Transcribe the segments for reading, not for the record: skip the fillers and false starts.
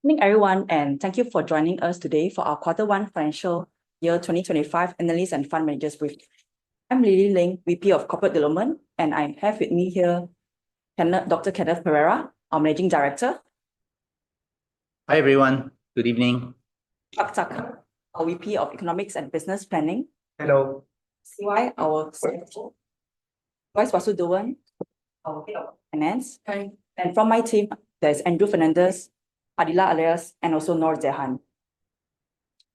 Good evening, everyone, and thank you for joining us today for our Q1 Financial Year 2025 Analysts and Fund Managers Briefing. I'm Lily Ling, VP of Corporate Development, and I have with me here Dr. Kenneth Pereira, our Managing Director. Hi, everyone. Good evening. Pak Tak, our VP of Economics and Business Planning. Hello. CY, our CFO. Vice Vasudevan, our Head of Finance. Hi. And from my team, there's Andrew Fernandez, Adila Alias, and also Noor Zehan.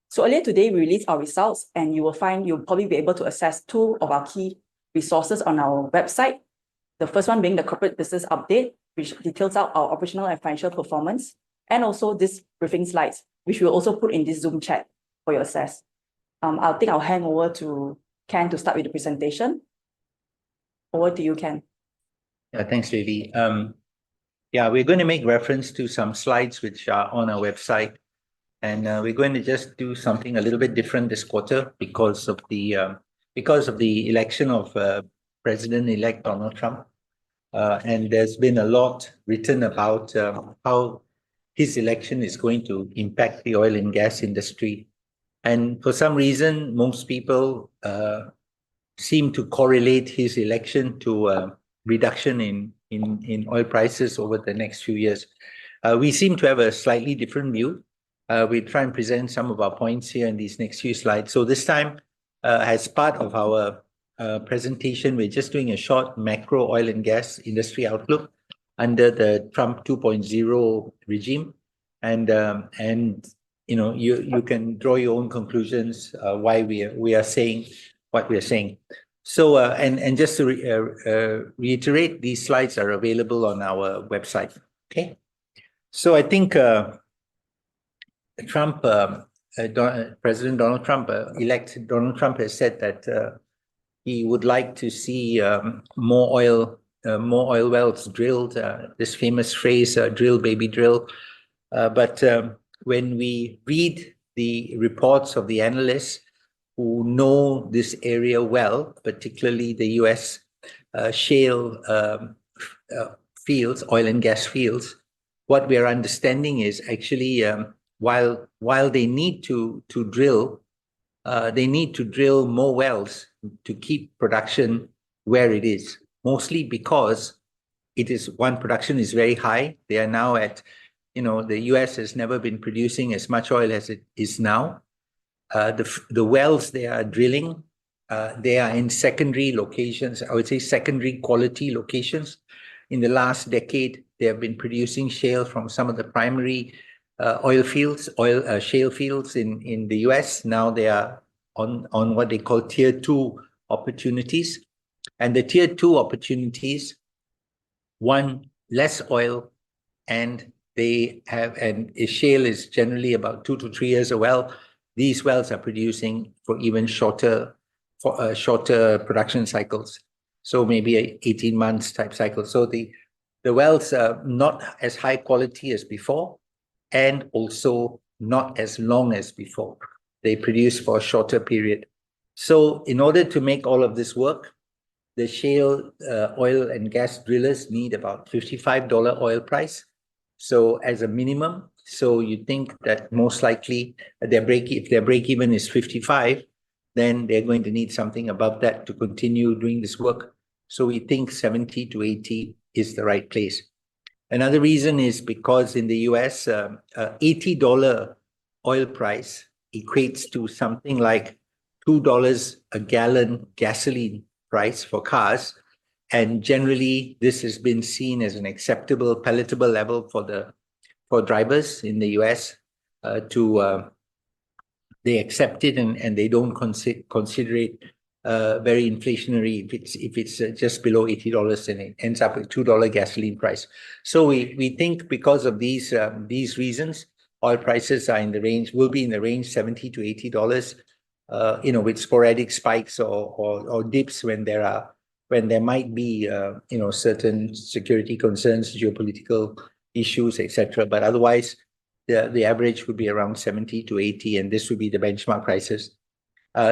So earlier today, we released our results, and you'll probably be able to access two of our key resources on our website. The first one being the Corporate Business Update, which details out our operational and financial performance, and also this briefing slides, which we'll also put in this Zoom chat for your access. I'll hand over to Ken to start with the presentation. Over to you, Ken. Yeah, thanks, Lily. We're going to make reference to some slides which are on our website, and we're going to just do something a little bit different this quarter because of the election of President-elect Donald Trump, and there's been a lot written about how his election is going to impact the oil and gas industry, and for some reason, most people seem to correlate his election to reduction in oil prices over the next few years. We seem to have a slightly different view. We try and present some of our points here in these next few slides. So this time, as part of our presentation, we're just doing a short macro oil and gas industry outlook under the Trump 2.0 regime, and you can draw your own conclusions why we are saying what we are saying. So and just to reiterate, these slides are available on our website. Okay, so I think President Donald Trump, elect Donald Trump, has said that he would like to see more oil wells drilled. This famous phrase, "drill, baby, drill." But when we read the reports of the analysts who know this area well, particularly the US shale fields, oil and gas fields, what we are understanding is actually while they need to drill, they need to drill more wells to keep production where it is, mostly because production is very high. They are now at, the US has never been producing as much oil as it is now. The wells they are drilling, they are in secondary locations, I would say secondary quality locations. In the last decade, they have been producing shale from some of the primary shale fields in the US. Now they are on what they call tier 2 opportunities. And the tier 2 opportunities, one, less oil, and shale is generally about 2 to 3 years a well. These wells are producing for even shorter production cycles, so maybe 18 months type cycle. So the wells are not as high quality as before, and also not as long as before. They produce for a shorter period. So in order to make all of this work, the shale oil and gas drillers need about $55 oil price. So as a minimum, so you think that most likely if their break even is 55, then they're going to need something above that to continue doing this work. So we think 70 to 80 is the right place. Another reason is because in the US, $80 oil price equates to something like $2 a gallon gasoline price for cars. And generally, this has been seen as an acceptable, palatable level for drivers in the US. They accept it and they don't consider it very inflationary if it's just below $80 and it ends up with $2 gasoline price. So we think because of these reasons, oil prices are will be in the range $70 to $80, with sporadic spikes or dips when there might be certain security concerns, geopolitical issues, etc. But otherwise, the average would be around 70 to 80, and this would be the benchmark prices.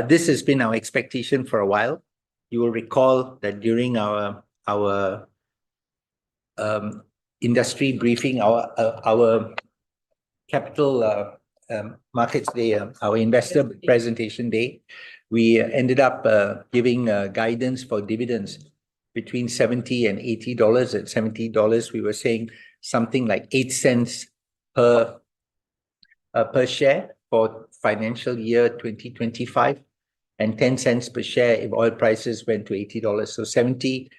This has been our expectation for a while. You will recall that during our industry briefing, our capital markets day, our investor presentation day, we ended up giving guidance for dividends between $70 and $80. At $70, we were saying something like 8 cents per share for financial year 2025, and 10 cents per share if oil prices went to $80. So $70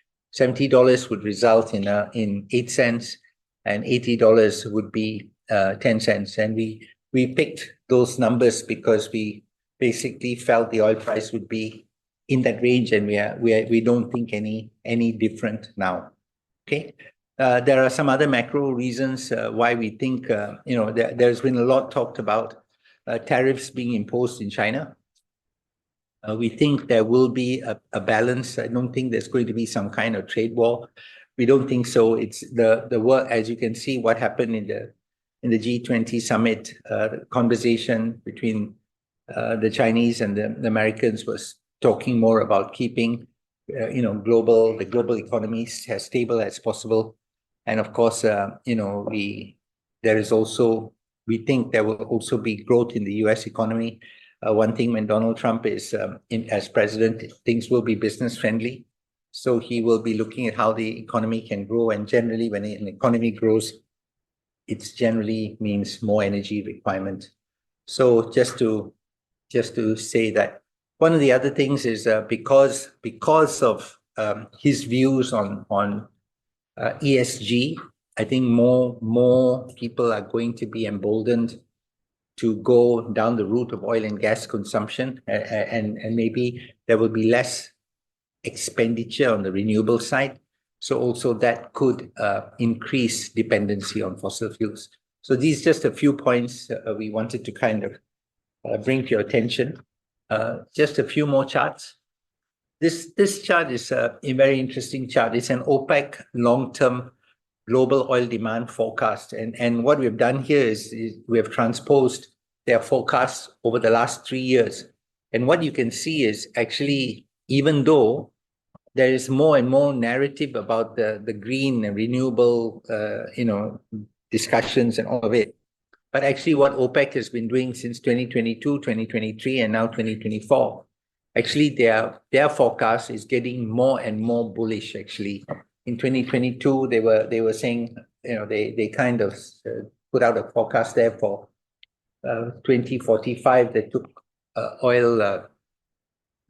would result in 8 cents, and $80 would be 10 cents. And we picked those numbers because we basically felt the oil price would be in that range, and we don't think any different now. Okay. There are some other macro reasons why we think, there's been a lot talked about tariffs being imposed in China. We think there will be a balance. I don't think there's going to be some kind of trade war. We don't think so. It's the work, as you can see, what happened in the G20 summit, the conversation between the Chinese and the Americans was talking more about keeping, the global economies as stable as possible. And of course, we think there will also be growth in the US economy. One thing, when Donald Trump is as president, things will be business friendly. So he will be looking at how the economy can grow. And generally, when an economy grows, it generally means more energy requirement. So just to say that one of the other things is because of his views on ESG, I think more people are going to be emboldened to go down the route of oil and gas consumption, and maybe there will be less expenditure on the renewable side. So also that could increase dependency on fossil fuels. So these are just a few points we wanted to kind of bring to your attention. Just a few more charts. This chart is a very interesting chart. It's an OPEC long-term global oil demand forecast. And what we've done here is we have transposed their forecasts over the last 3 years. And what you can see is actually, even though there is more and more narrative about the green and renewable, discussions and all of it, but actually what OPEC has been doing since 2022, 2023, and now 2024, actually their forecast is getting more and more bullish. Actually, in 2022, they were saying, they kind of put out a forecast there for 2045 that took oil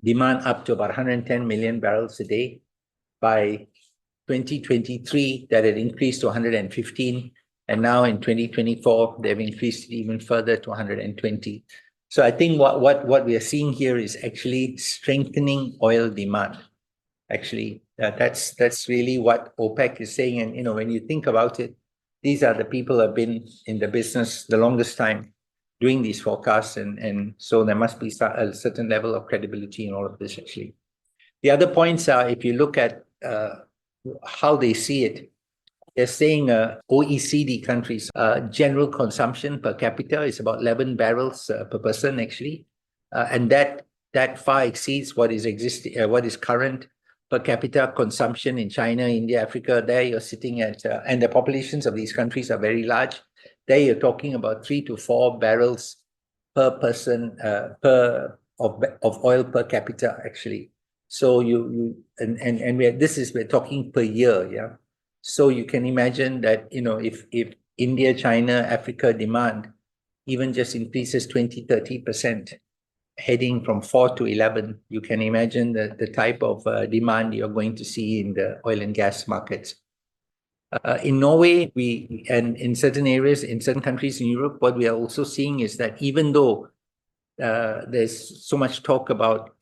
demand up to about 110 million barrels a day. By 2023, that had increased to 115, and now in 2024, they've increased it even further to 120. So I think what we are seeing here is actually strengthening oil demand. Actually, that's really what OPEC is saying. And when you think about it, these are the people who have been in the business the longest time doing these forecasts, and so there must be a certain level of credibility in all of this. Actually, the other points are, if you look at how they see it, they're saying OECD countries general consumption per capita is about 11 barrels per person. Actually, and that far exceeds what is current per capita consumption in China, India, Africa. There you're sitting at, and the populations of these countries are very large. There you're talking about 3 to 4 barrels per person of oil per capita. Actually, so we're talking per year, yeah. So you can imagine that if India, China, Africa demand even just increases 20-30%. Heading from 4 to 11, you can imagine the type of demand you're going to see in the oil and gas markets. In Norway, and in certain areas, in certain countries in Europe, what we are also seeing is that even though there's so much talk about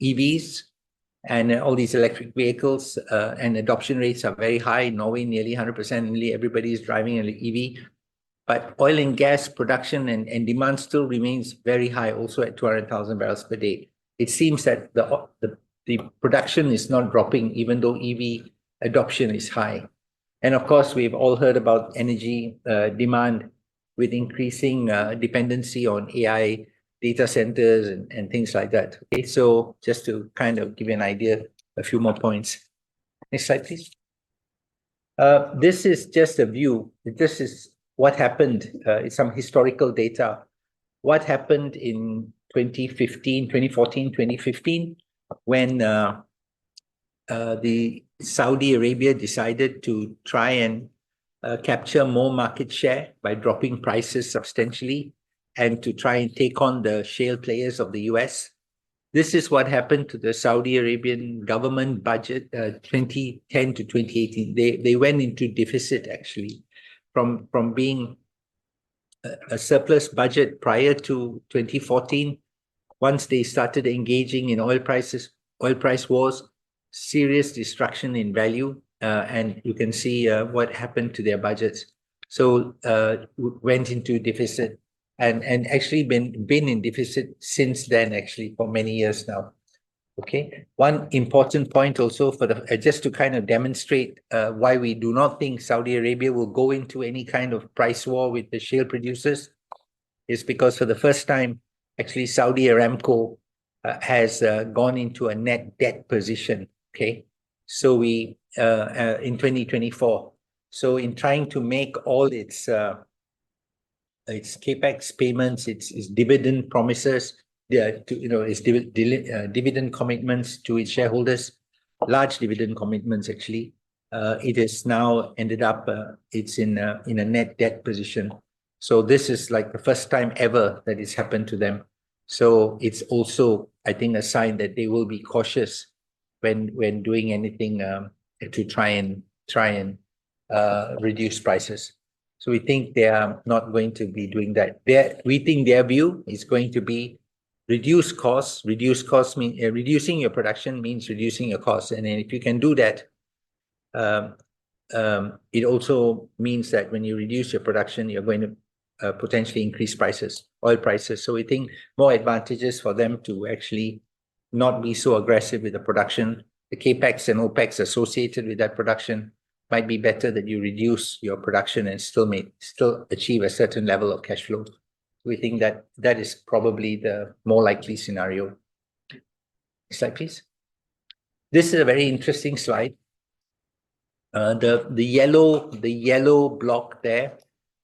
EVs and all these electric vehicles, and adoption rates are very high in Norway, nearly 100%, nearly everybody is driving an EV. But oil and gas production and demand still remains very high, also at 200,000 barrels per day. It seems that the production is not dropping, even though EV adoption is high. And of course, we've all heard about energy demand with increasing dependency on AI data centers and things like that. Okay, so just to kind of give you an idea, a few more points. Next slide, please. This is just a view. This is what happened, some historical data. What happened in 2014, 2015, when the Saudi Arabia decided to try and capture more market share by dropping prices substantially and to try and take on the shale players of the US. This is what happened to the Saudi Arabian government budget 2010 to 2018. They went into deficit actually from being a surplus budget prior to 2014. Once they started engaging in oil price wars, serious destruction in value, and you can see what happened to their budgets. So went into deficit and actually been in deficit since then, actually, for many years now. Okay, one important point also for the just to kind of demonstrate why we do not think Saudi Arabia will go into any kind of price war with the shale producers is because for the first time, actually, Saudi Aramco has gone into a net debt position. Okay, so we in 2024. So in trying to make all its capex payments, its dividend promises, its dividend commitments to its shareholders, large dividend commitments actually, it has now ended up it's in a net debt position. So this is like the first time ever that it's happened to them. So it's also, I think, a sign that they will be cautious when doing anything to try and reduce prices. So we think they are not going to be doing that. We think their view is going to be reduce costs. Reduce costs mean reducing your production means reducing your costs, and then if you can do that, it also means that when you reduce your production, you're going to potentially increase prices, oil prices. So we think more advantages for them to actually not be so aggressive with the production. The capex and opex associated with that production might be better that you reduce your production and still achieve a certain level of cash flow. We think that that is probably the more likely scenario. Next slide, please. This is a very interesting slide. The yellow block there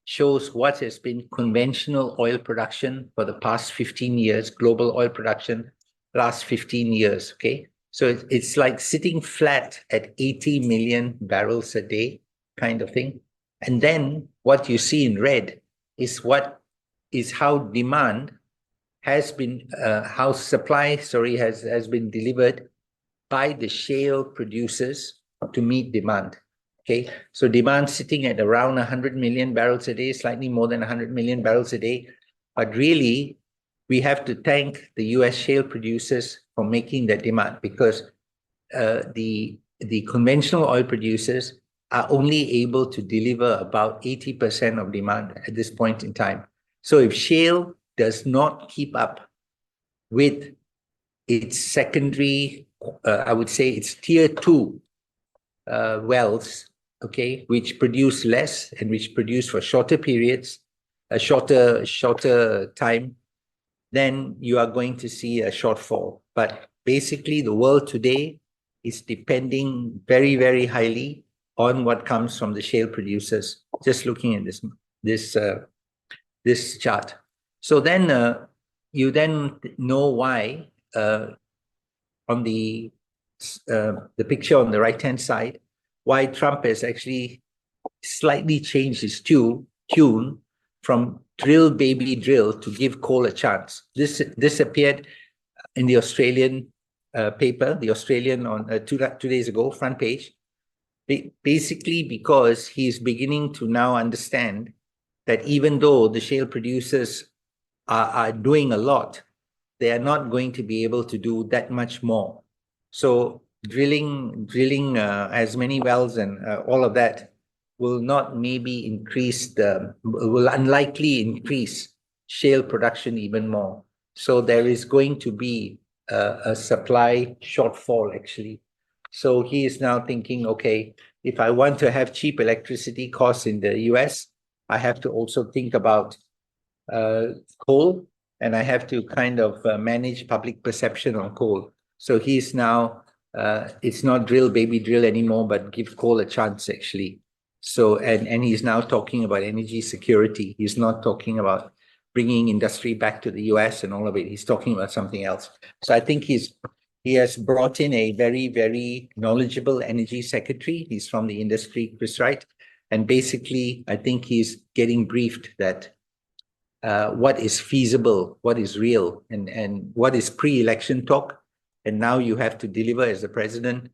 shows what has been conventional oil production for the past 15 years, global oil production, last 15 years, okay? So it's like sitting flat at 80 million barrels a day kind of thing. And then what you see in red is how demand has been, how supply, has been delivered by the shale producers to meet demand. Okay, so demand sitting at around 100 million barrels a day, slightly more than 100 million barrels a day. But really, we have to thank the US shale producers for making that demand, because the conventional oil producers are only able to deliver about 80% of demand at this point in time. So if shale does not keep up with its secondary, I would say its tier 2 wells, okay, which produce less and which produce for shorter periods, a shorter time, then you are going to see a shortfall. But basically, the world today is depending very, very highly on what comes from the shale producers. Just looking at this chart. So then you then know why on the picture on the right-hand side, why Trump has actually slightly changed his tune from drill baby drill to give coal a chance. This appeared in the Australian paper, the Australian on 2 days ago, front page. Basically because he's beginning to now understand that even though the shale producers are doing a lot, they are not going to be able to do that much more. So drilling as many wells and all of that will not maybe will unlikely increase shale production even more. So there is going to be a supply shortfall actually. So he is now thinking, okay, if I want to have cheap electricity costs in the US, I have to also think about coal, and I have to kind of manage public perception on coal. So he's now, it's not drill baby drill anymore, but give coal a chance actually. So, and he's now talking about energy security. He's not talking about bringing industry back to the US and all of it. He's talking about something else. So I think he has brought in a very, very knowledgeable energy secretary. He's from the industry, Chris Wright. And basically, I think he's getting briefed that what is feasible, what is real, and what is pre-election talk. And now you have to deliver as the president.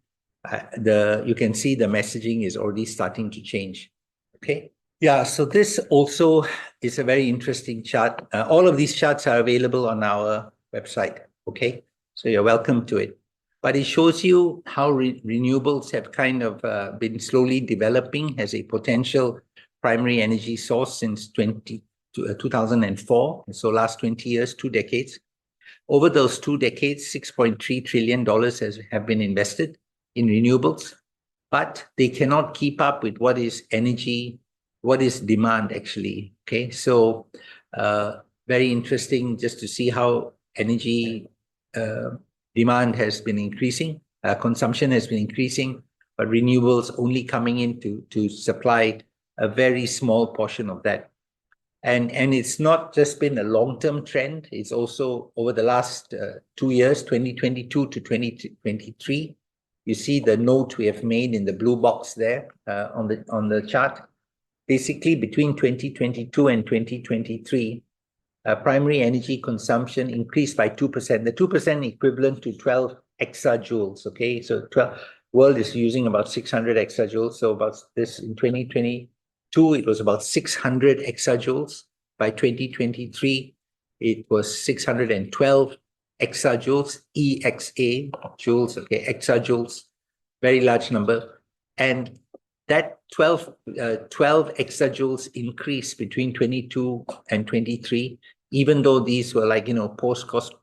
You can see the messaging is already starting to change. Okay. Yeah, so this also is a very interesting chart. All of these charts are available on our website. Okay, so you're welcome to it. But it shows you how renewables have kind of been slowly developing as a potential primary energy source since 2004. So last 20 years, 2 decades. Over those 2 decades, $6.3 trillion have been invested in renewables, but they cannot keep up with what is demand actually. Okay, so very interesting just to see how energy demand has been increasing, consumption has been increasing, but renewables only coming in to supply a very small portion of that. And it's not just been a long-term trend, it's also over the last 2 years, 2022 to 2023. You see the note we have made in the blue box there on the chart. Basically, between 2022 and 2023, primary energy consumption increased by 2%. The 2% equivalent to 12 exajoules. Okay, so world is using about 600 exajoules. So about this in 2022, it was about 600 exajoules. By 2023, it was 612 exajoules, EXA joules, okay, exajoules, very large number. And that 12 exajoules increase between 22 and 23, even though these were like, post-cost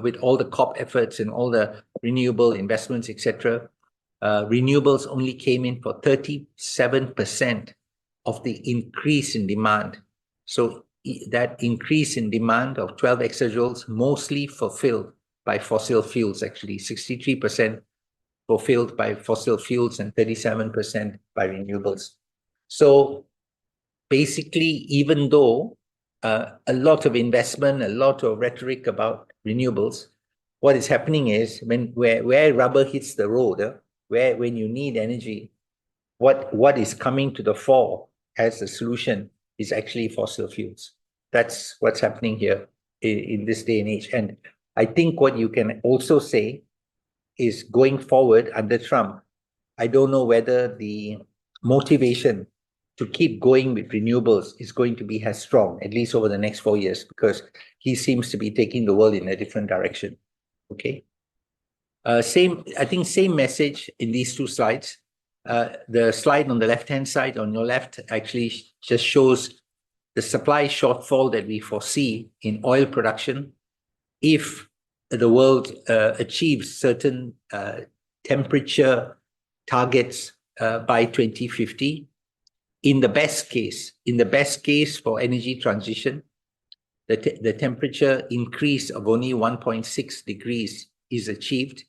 with all the COP efforts and all the renewable investments, etc. Renewables only came in for 37% of the increase in demand. So that increase in demand of 12 exajoules mostly fulfilled by fossil fuels, actually 63% fulfilled by fossil fuels and 37% by renewables. So basically, even though a lot of investment, a lot of rhetoric about renewables, what is happening is where rubber hits the road, when you need energy, what is coming to the fore as a solution is actually fossil fuels. That's what's happening here in this day and age. And I think what you can also say is going forward under Trump, I don't know whether the motivation to keep going with renewables is going to be as strong, at least over the next 4 years, because he seems to be taking the world in a different direction. Okay. I think same message in these 2 slides. The slide on the left-hand side on your left actually just shows the supply shortfall that we foresee in oil production if the world achieves certain temperature targets by 2050. In the best case for energy transition, the temperature increase of only 1.6 degrees is achieved.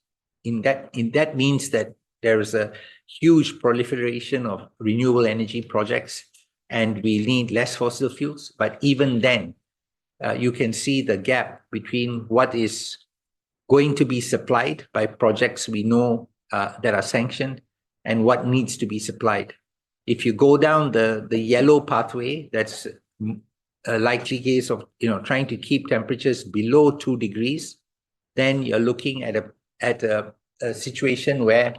That means that there is a huge proliferation of renewable energy projects, and we need less fossil fuels. But even then, you can see the gap between what is going to be supplied by projects we know that are sanctioned and what needs to be supplied. If you go down the yellow pathway, that's a likely case of trying to keep temperatures below 2 degrees, then you're looking at a situation where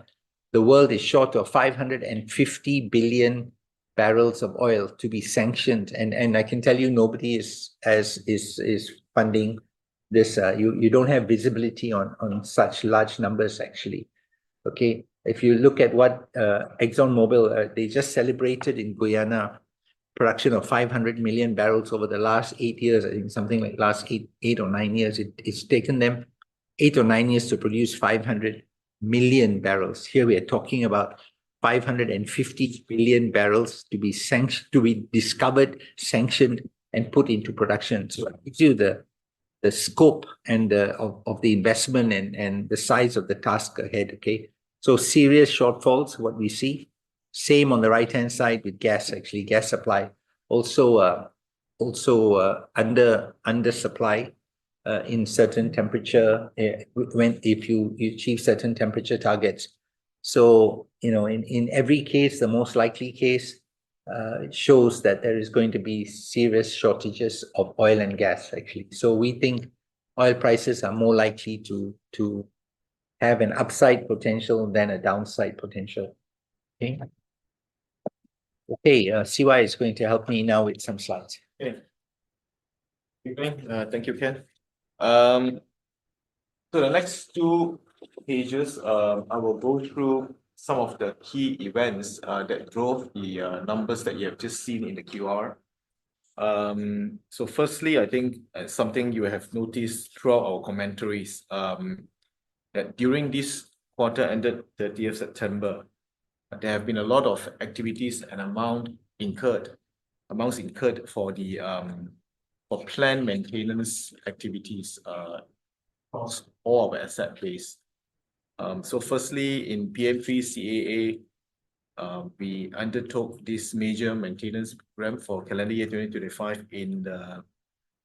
the world is short of 550 billion barrels of oil to be sanctioned, and I can tell you nobody is funding this. You don't have visibility on such large numbers actually. Okay, if you look at what ExxonMobil, they just celebrated in Guyana production of 500 million barrels over the last 8 years. I think something like last eight or 9 years. It's taken them 8 or 9 years to produce 500 million barrels. Here we are talking about 550 billion barrels to be discovered, sanctioned, and put into production. So it gives you the scope and of the investment and the size of the task ahead. Okay, so serious shortfalls, what we see. Same on the right-hand side with gas, actually, gas supply. Also under supply in certain temperature if you achieve certain temperature targets. So, in every case, the most likely case, it shows that there is going to be serious shortages of oil and gas, actually. So we think oil prices are more likely to have an upside potential than a downside potential. Okay. Okay, CY is going to help me now with some slides. Okay. Thank you, Ken. So the next two pages, I will go through some of the key events that drove the numbers that you have just seen in the QR. So firstly, I think something you have noticed throughout our commentaries, that during this quarter ended 30th September, there have been a lot of activities and amounts incurred for the for planned maintenance activities across all our asset base. So firstly, in PM3 CAA, we undertook this major maintenance program for calendar year 2025 in the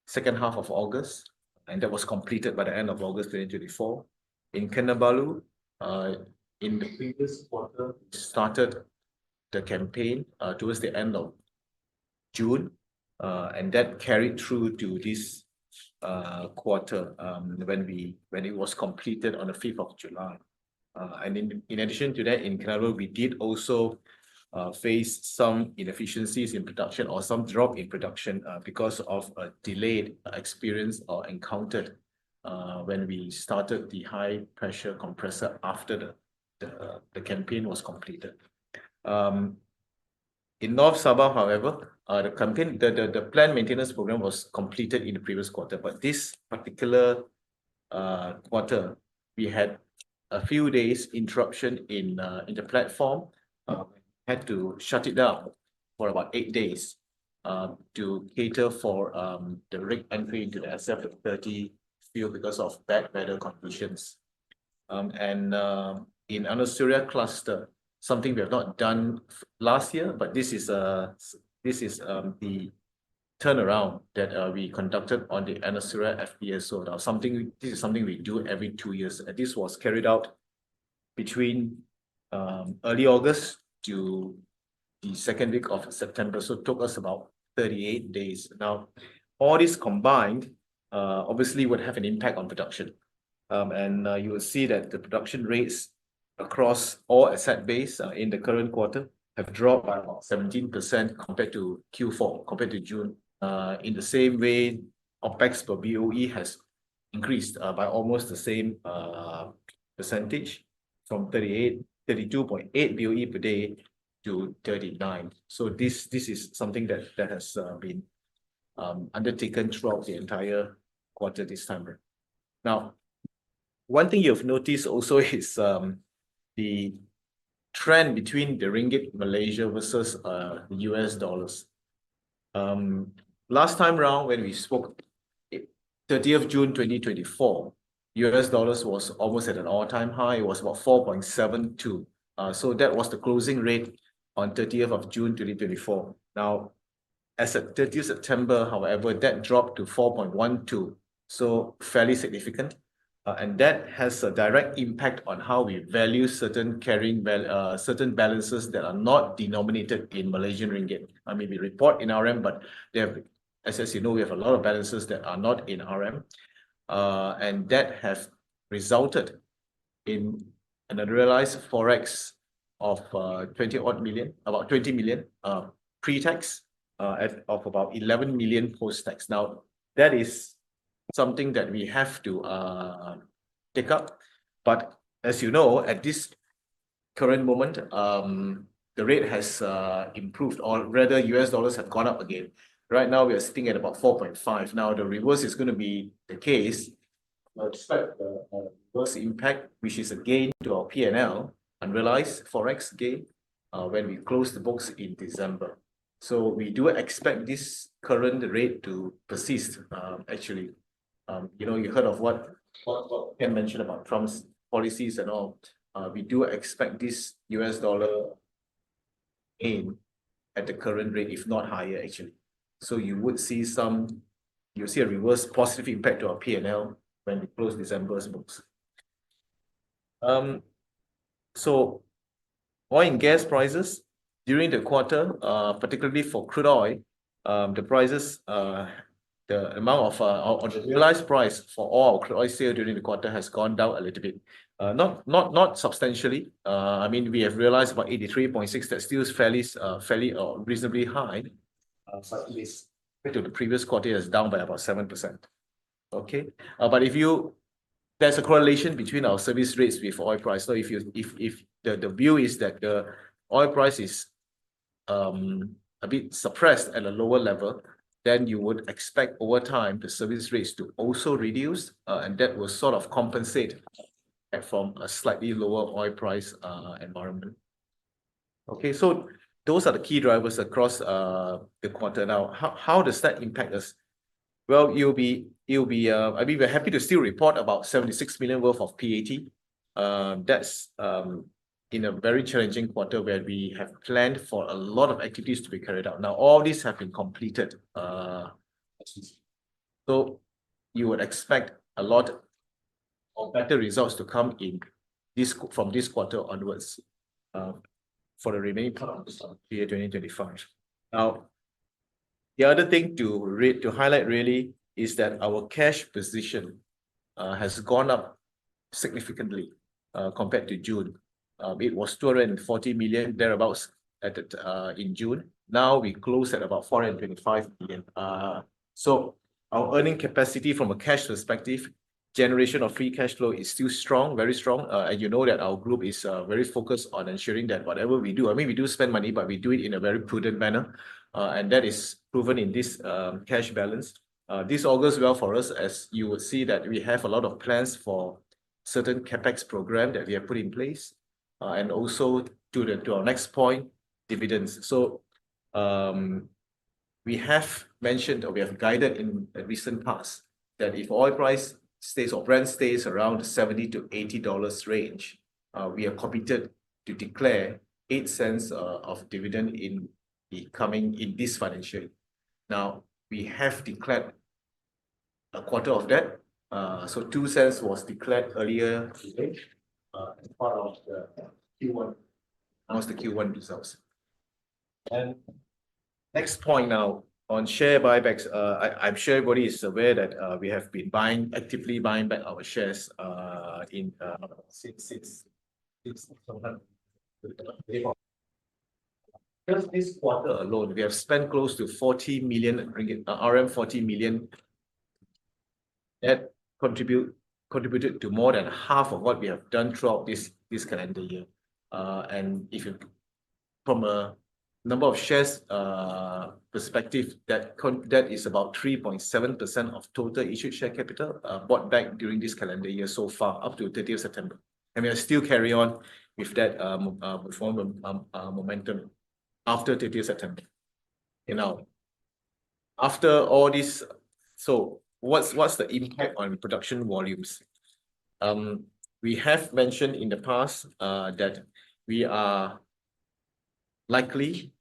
second half of August, and that was completed by the end of August 2024. In Kinabalu, in the previous quarter, we started the campaign towards the end of June, and that carried through to this quarter when it was completed on the 5th of July. And in addition to that, in Kinabalu, we did also face some inefficiencies in production or some drop in production because of a delayed experience or encountered when we started the high pressure compressor after the campaign was completed. In North Sabah, however, the planned maintenance program was completed in the previous quarter, but this particular quarter, we had a few days interruption in the platform. Had to shut it down for about 8 days to cater for the rig entry into the SF30 field because of bad weather conditions. And in Anusurya cluster, something we have not done last year, but this is the turnaround that we conducted on the Anusurya FPSO. Now, this is something we do every 2 years. And this was carried out between early August to the second week of September. So it took us about 38 days. Now, all this combined obviously would have an impact on production. And you will see that the production rates across all asset base in the current quarter have dropped by about 17% compared to Q4, compared to June. In the same way, OPEX per BOE has increased by almost the same percentage from 32.8 BOE per day to 39. So this is something that has been undertaken throughout the entire quarter this time. Now, one thing you've noticed also is the trend between the ringgit Malaysia versus the US dollars. Last time round when we spoke, 30th June 2024, US dollars was almost at an all-time high. It was about 4.72. So that was the closing rate on 30th of June 2024. Now, as at 30th September, however, that dropped to 4.12. So fairly significant. And that has a direct impact on how we value certain certain balances that are not denominated in Malaysian ringgit. I mean, we report in RM, but they have, as you know, we have a lot of balances that are not in RM. And that has resulted in an unrealized forex of 20-odd million, about 20 million pre-tax, of about 11 million post-tax. Now, that is something that we have to take up. But as you know, at this current moment, the rate has improved, or rather US dollars have gone up again. Right now, we are sitting at about 4.5. Now, the reverse is going to be the case. Despite the reverse impact, which is a gain to our P&L, unrealized forex gain, when we close the books in December. So we do expect this current rate to persist, actually. You heard of what Ken mentioned about Trump's policies and all. We do expect this US dollar in at the current rate, if not higher, actually. So you would see you'll see a reverse positive impact to our P&L when we close December's books. So oil and gas prices during the quarter, particularly for crude oil, the prices, the amount of or the realized price for all our crude oil sale during the quarter has gone down a little bit. Not substantially. I mean, we have realized about 83.6. That still is fairly or reasonably high. But it is compared to the previous quarter, is down by about 7%. Okay, but there's a correlation between our service rates with oil price. So if the view is that the oil price is a bit suppressed at a lower level, then you would expect over time the service rates to also reduce, and that will sort of compensate from a slightly lower oil price environment. Okay, so those are the key drivers across the quarter. Now, how does that impact us? Well, I mean, we're happy to still report about 76 million worth of PAT. That's in a very challenging quarter where we have planned for a lot of activities to be carried out. Now, all these have been completed. So you would expect a lot of better results to come in from this quarter onwards for the remaining part of the year 2025. Now, the other thing to highlight really is that our cash position has gone up significantly compared to June. It was 240 million thereabouts in June. Now we close at about 425 million. So our earning capacity from a cash perspective, generation of free cash flow is still strong, very strong. And you know that our group is very focused on ensuring that whatever we do, I mean, we do spend money, but we do it in a very prudent manner. And that is proven in this cash balance. This augurs well for us, as you would see that we have a lot of plans for certain CapEx program that we have put in place. And also to our next point, dividends. So we have mentioned, or we have guided in the recent past, that if oil price stays or Brent stays around $70 to $80 range, we are committed to declare 8 cents of dividend in this financial year. Now, we have declared a quarter of that. So 2 cents was declared earlier today as part of the Q1, announced the Q1 results. And next point now on share buybacks. I'm sure everybody is aware that we have been actively buying back our shares since just this quarter alone, we have spent close to 40 million ringgit, 40 million. That contributed to more than half of what we have done throughout this calendar year. And if you, from a number of shares perspective, that is about 3.7% of total issued share capital bought back during this calendar year so far, up to 30th September. And we are still carry on with that momentum after 30th September. You know, after all this, so what's the impact on production volumes? We have mentioned in the past that we are likely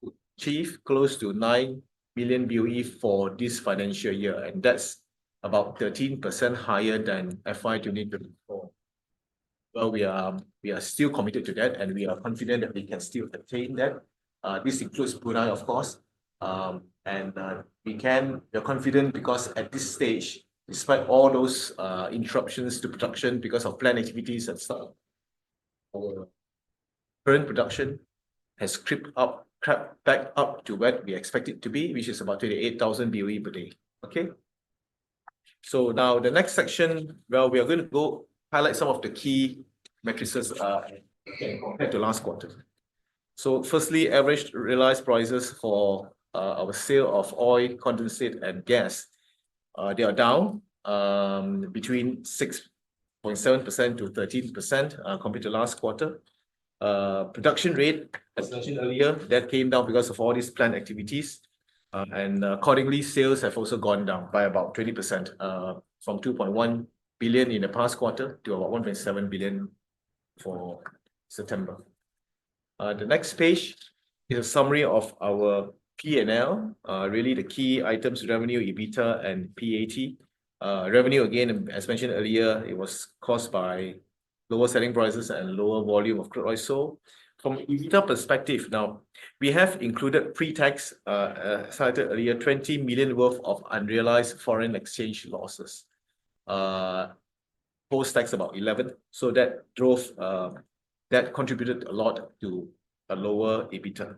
to achieve close to 9 million BOE for this financial year, and that's about 13% higher than FY2024. Well, we are still committed to that, and we are confident that we can still attain that. This includes Brunei, of course, and we're confident because at this stage, despite all those interruptions to production because of plant activities and stuff, our current production has crept back up to what we expect it to be, which is about 28,000 BOE per day. Okay. So now the next section, well, we are going to go highlight some of the key metrics compared to last quarter. So firstly, average realized prices for our sale of oil, condensate, and gas. They are down between 6.7% to 13% compared to last quarter. Production rate, as mentioned earlier, that came down because of all these plant activities. And accordingly, sales have also gone down by about 20% from 2.1 billion in the past quarter to about 1.7 billion for September. The next page, is a summary of our P&L, really the key items, revenue, EBITDA, and PAT. Revenue, again, as mentioned earlier, it was caused by lower selling prices and lower volume of crude oil sold. From EBITDA perspective, now, we have included pre-tax, cited earlier, 20 million worth of unrealized foreign exchange losses. Post-tax about 11. So that drove, that contributed a lot to a lower EBITDA.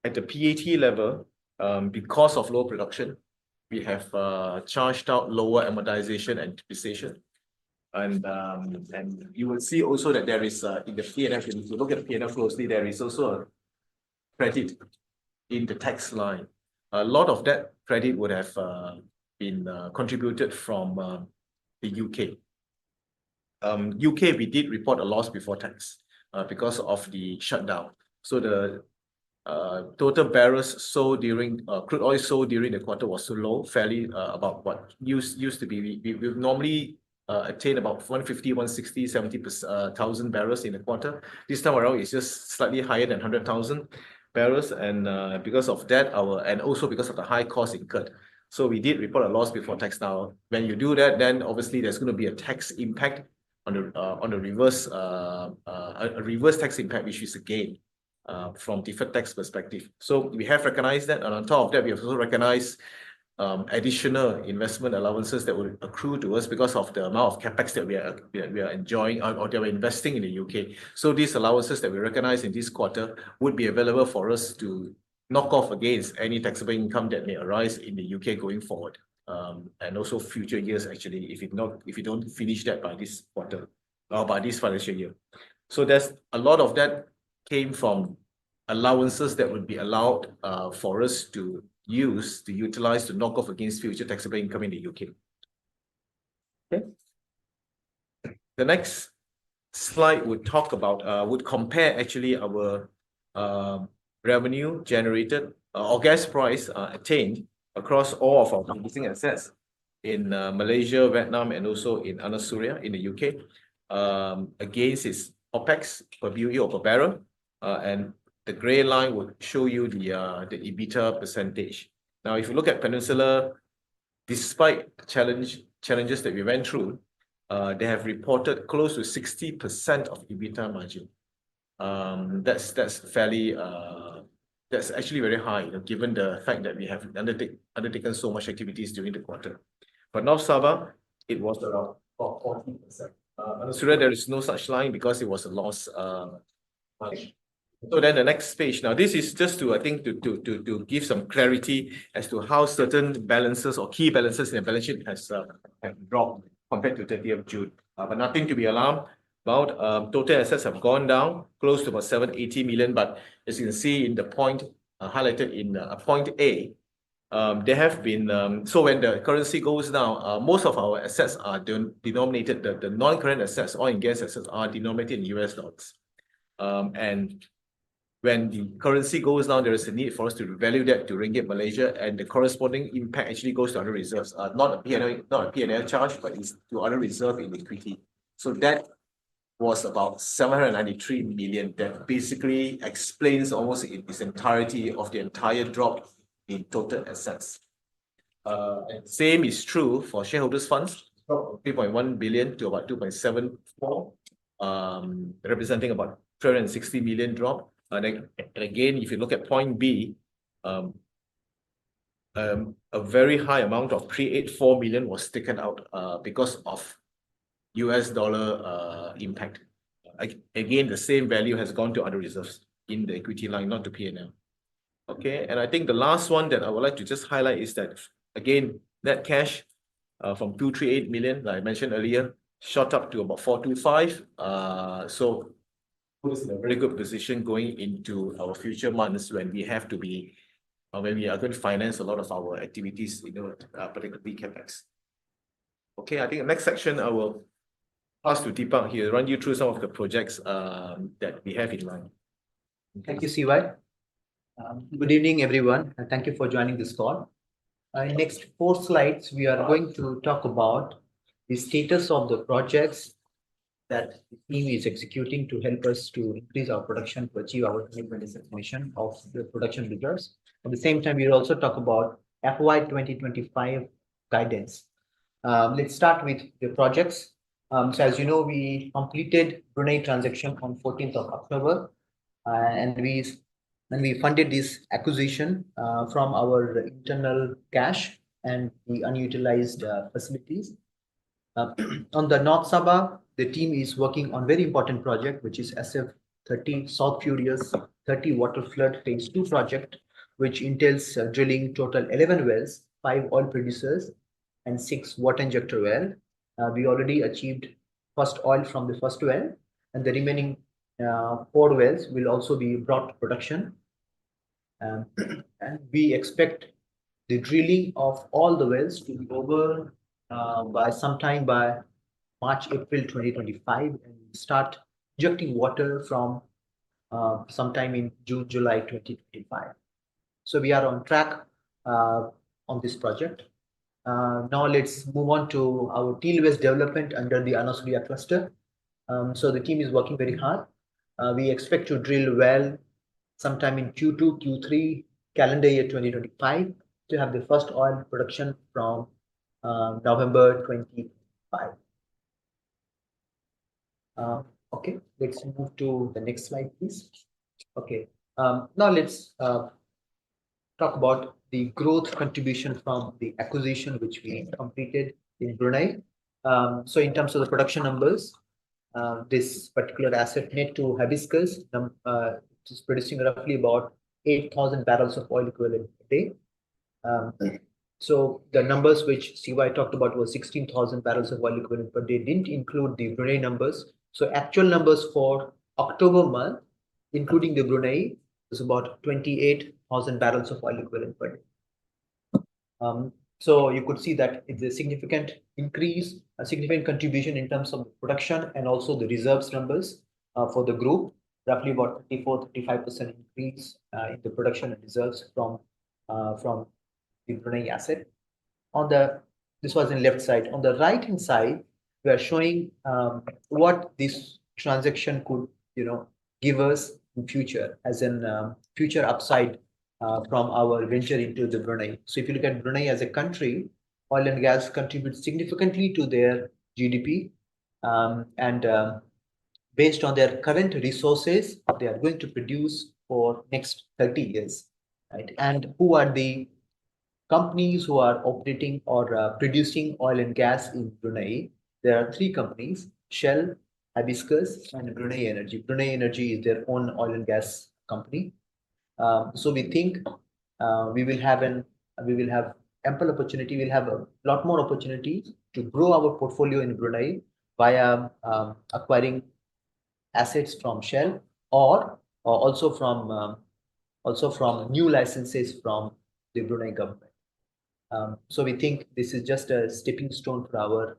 At the PAT level, because of low production, we have charged out lower amortization and depreciation. And you will see also that there is in the P&L, if you look at the P&L closely, there is also a credit in the tax line. A lot of that credit would have been contributed from the UK. UK, we did report a loss before tax because of the shutdown. So the total barrels sold during crude oil sold during the quarter was so low, fairly about what used to be. We normally attain about 150, 160, 70,000 barrels in a quarter. This time around, it's just slightly higher than 100,000 barrels, and because of that, and also because of the high cost incurred. So we did report a loss before tax. Now, when you do that, then obviously there's going to be a tax impact on the reverse, a reverse tax impact, which is a gain from deferred tax perspective. So we have recognized that, and on top of that, we have also recognized additional investment allowances that will accrue to us because of the amount of capex that we are enjoying or that we're investing in the UK. So these allowances that we recognize in this quarter would be available for us to knock off against any taxable income that may arise in the UK going forward, and also future years actually, if you don't finish that by this quarter or by this financial year. So there's a lot of that came from allowances that would be allowed for us to utilize to knock off against future taxable income in the UK. Okay. The next slide would talk about, would compare actually our revenue generated or gas price attained across all of our producing assets in Malaysia, Vietnam, and also in Anasuria in the UK, against its OPEX per BOE or per barrel, and the grey line would show you the EBITDA percentage. Now, if you look at Peninsula, despite challenges that we went through, they have reported close to 60% of EBITDA margin. That's fairly that's actually very high, you know, given the fact that we have undertaken so much activities during the quarter. But North Sabah, it was around 40%. Anasuria, there is no such line because it was a loss. So then the next page. Now, this is just to, I think, to give some clarity as to how certain balances or key balances in the balance sheet have dropped compared to 30th of June. But nothing to be alarmed about. Total assets have gone down close to about 780 million. But as you can see in the point highlighted in point A, there have been, so when the currency goes down, most of our assets are denominated, the non-current assets, oil and gas assets, are denominated in US dollars. And when the currency goes down, there is a need for us to revalue that to Ringgit Malaysia, and the corresponding impact actually goes to other reserves, not a P&L charge, but it's to other reserve in equity. So that was about 793 million. That basically explains almost in its entirety of the entire drop in total assets. And same is true for shareholders' funds, from 3.1 billion to about 2.74, representing about 360 million drop. And again, if you look at point B, a very high amount of 384 million was taken out because of US dollar impact. Again, the same value has gone to other reserves in the equity line, not to P&L. Okay, and I think the last one that I would like to just highlight is that, again, net cash from 238 million, like I mentioned earlier, shot up to about 425. So put us in a very good position going into our future months when we have to be, when we are going to finance a lot of our activities, you know, particularly capex. Okay, I think the next section I will pass to Deepak here, run you through some of the projects that we have in mind. Thank you, CY. Good evening, everyone, and thank you for joining this call. In next 4 slides, we are going to talk about the status of the projects that the team is executing to help us to increase our production to achieve our 2026 mission of the production reserves. At the same time, we'll also talk about FY 2025 guidance. Let's start with the projects. So as you know, we completed Brunei transaction on 14th of October, and we funded this acquisition from our internal cash and the unutilized facilities. On the North Sabah, the team is working on very important project, which is SF30 South Furious 30 water flood phase 2 project, which entails drilling total 11 wells, 5 oil producers and 6 water injector well. We already achieved first oil from the first well, and the remaining 4 wells will also be brought to production. And we expect the drilling of all the wells to be over by sometime by March, April 2025, and start injecting water from sometime in June, July 2025. So we are on track on this project. Now let's move on to our Teal West development under the Anasuria cluster. So the team is working very hard. We expect to drill well sometime in Q2, Q3 calendar year 2025 to have the first oil production from November 2025. Okay, let's move to the next slide, please. Okay, now let's talk about the growth contribution from the acquisition which we completed in Brunei. So in terms of the production numbers, this particular asset net to Hibiscus is producing roughly about 8,000 barrels of oil equivalent per day. So the numbers which CY talked about was 16,000 barrels of oil equivalent per day, didn't include the Brunei numbers. So actual numbers for October month, including the Brunei, is about 28,000 barrels of oil equivalent per day. So you could see that it's a significant increase, a significant contribution in terms of production and also the reserves numbers for the group, roughly about 34-35% increase in the production and reserves from the Brunei asset. This was in left side. On the right hand side, we are showing what this transaction could, give us in future as in future upside from our venture into the Brunei. So if you look at Brunei as a country, oil and gas contributes significantly to their GDP, and based on their current resources, they are going to produce for next 30 years, right? And who are the companies who are operating or producing oil and gas in Brunei? There are 3 companies: Shell, Hibiscus, and Brunei Energy. Brunei Energy is their own oil and gas company. So we think we will have ample opportunity. We'll have a lot more opportunities to grow our portfolio in Brunei via acquiring assets from Shell or also from new licenses from the Brunei government. So we think this is just a stepping stone for our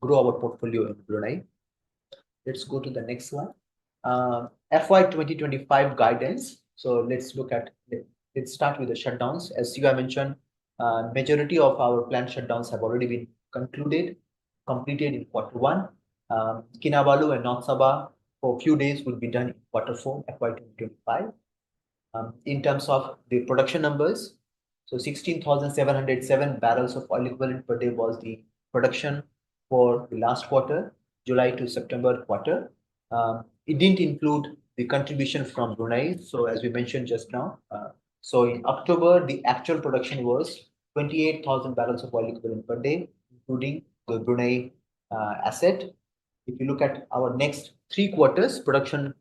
grow our portfolio in Brunei. Let's go to the next one. FY 2025 guidance. So let's start with the shutdowns. As you have mentioned, majority of our planned shutdowns have already been completed in Q1. Kinabalu and North Sabah for a few days will be done in Q4 FY 2025. In terms of the production numbers, so 16,707 barrels of oil equivalent per day was the production for the last quarter, July to September quarter. It didn't include the contribution from Brunei. So as we mentioned just now, so in October, the actual production was 28,000 barrels of oil equivalent per day, including the Brunei asset. If you look at our next 3 quarters, production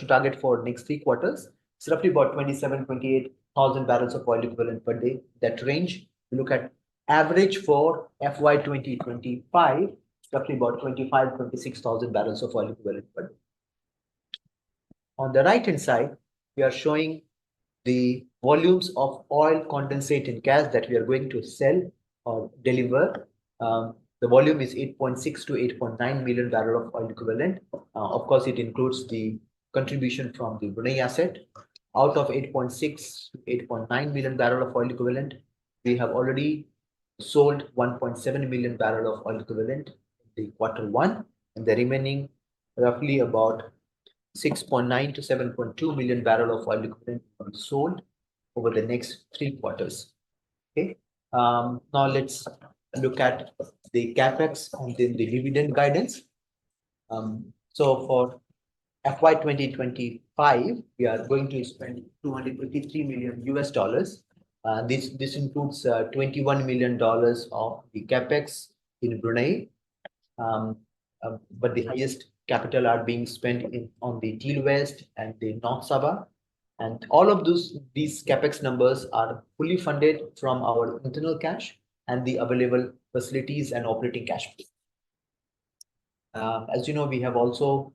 target for next 3 quarters, it's roughly about 28,000 barrels of oil equivalent per day. That range, we look at average for FY 2025, roughly about 26,000 barrels of oil equivalent per day. On the right hand side, we are showing the volumes of oil, condensate, and gas that we are going to sell or deliver. The volume is 8.6 to 8.9 million barrel of oil equivalent. Of course, it includes the contribution from the Brunei asset. Out of 8.6 to 8.9 million barrel of oil equivalent, we have already sold 1.7 million barrel of oil equivalent in the Q1, and the remaining roughly about 6.9 to 7.2 million barrel of oil equivalent will be sold over the next 3 quarters. Okay. Now let's look at the capex and then the dividend guidance. So for FY 2025, we are going to spend $253 million US. This includes $21 million of the capex in Brunei, but the highest capital are being spent on the Til West and the North Sabah, and all of these capex numbers are fully funded from our internal cash and the available facilities and operating cash flow. As you know, we have also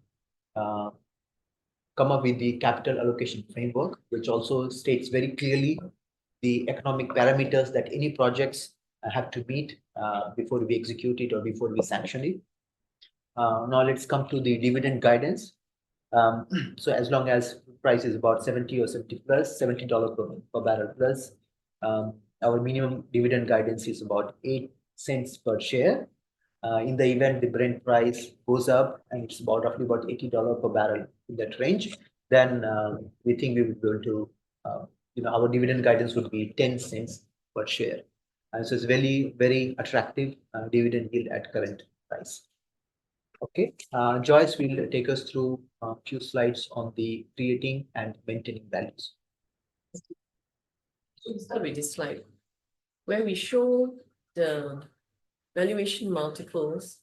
come up with the capital allocation framework, which also states very clearly the economic parameters that any projects have to meet before we execute it or before we sanction it. Now let's come to the dividend guidance. So as long as price is about 70 or 70 plus, $70 per barrel plus, our minimum dividend guidance is about 8 cents per share. In the event the Brent price goes up and it's about roughly about $80 per barrel in that range, then we think we would be able to, our dividend guidance would be 10 cents per share. And so it's very, very attractive dividend yield at current price. Okay, Joyce will take us through a few slides on the creating and maintaining values. So we'll start with this slide, where we show the valuation multiples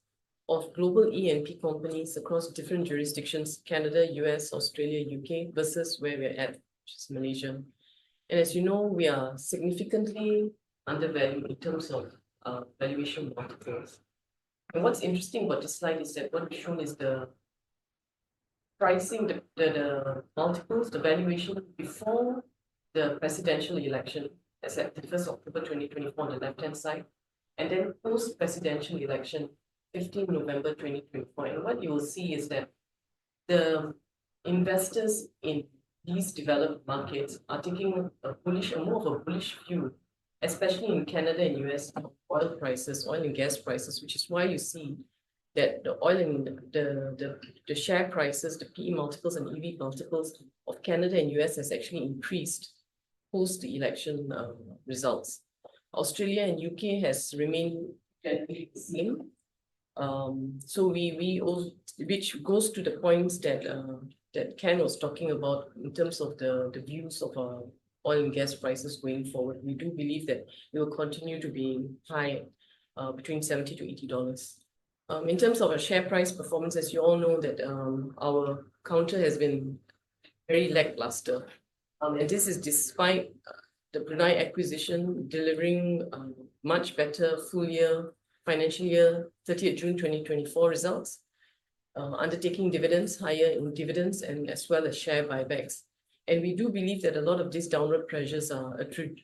of global E&P companies across different jurisdictions, Canada, US, Australia, UK, versus where we're at, which is Malaysia. And as you know, we are significantly undervalued in terms of valuation multiples. And what's interesting about this slide is that what we've shown is the pricing, the multiples, the valuation before the presidential election, as at the 1st October 2024 on the left-hand side, and then post-presidential election, 15 November 2024. And what you will see is that the investors in these developed markets are taking a more of a bullish view, especially in Canada and US, oil and gas prices, which is why you see that the oil and the share prices, the PE multiples and EV multiples of Canada and US has actually increased post the election results. Australia and UK has remained generally the same. So which goes to the points that that Ken was talking about in terms of the views of oil and gas prices going forward. We do believe that they will continue to be high, between $70 to $80. In terms of our share price performance, as you all know, that our counter has been very lackluster, and this is despite the Brunei acquisition delivering much better full year, financial year, 30th June 2024 results, undertaking dividends, higher in dividends, and as well as share buybacks. And we do believe that a lot of these downward pressures are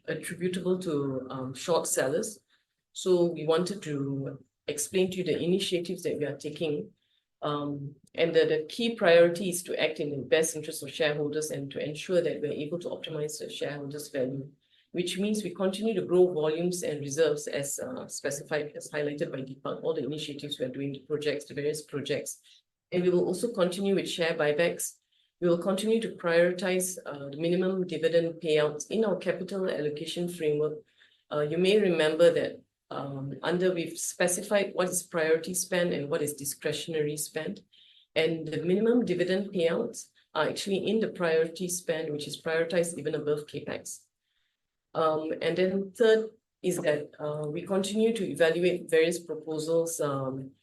attributable to short sellers. So we wanted to explain to you the initiatives that we are taking. And the key priority is to act in the best interest of shareholders and to ensure that we're able to optimize the shareholders' value, which means we continue to grow volumes and reserves as specified, as highlighted by Deepak, all the initiatives we're doing, the various projects. And we will also continue with share buybacks. We will continue to prioritize the minimum dividend payouts in our capital allocation framework. You may remember that we've specified what is priority spend and what is discretionary spend. And the minimum dividend payouts are actually in the priority spend, which is prioritized even above CAPEX. And then third is that we continue to evaluate various proposals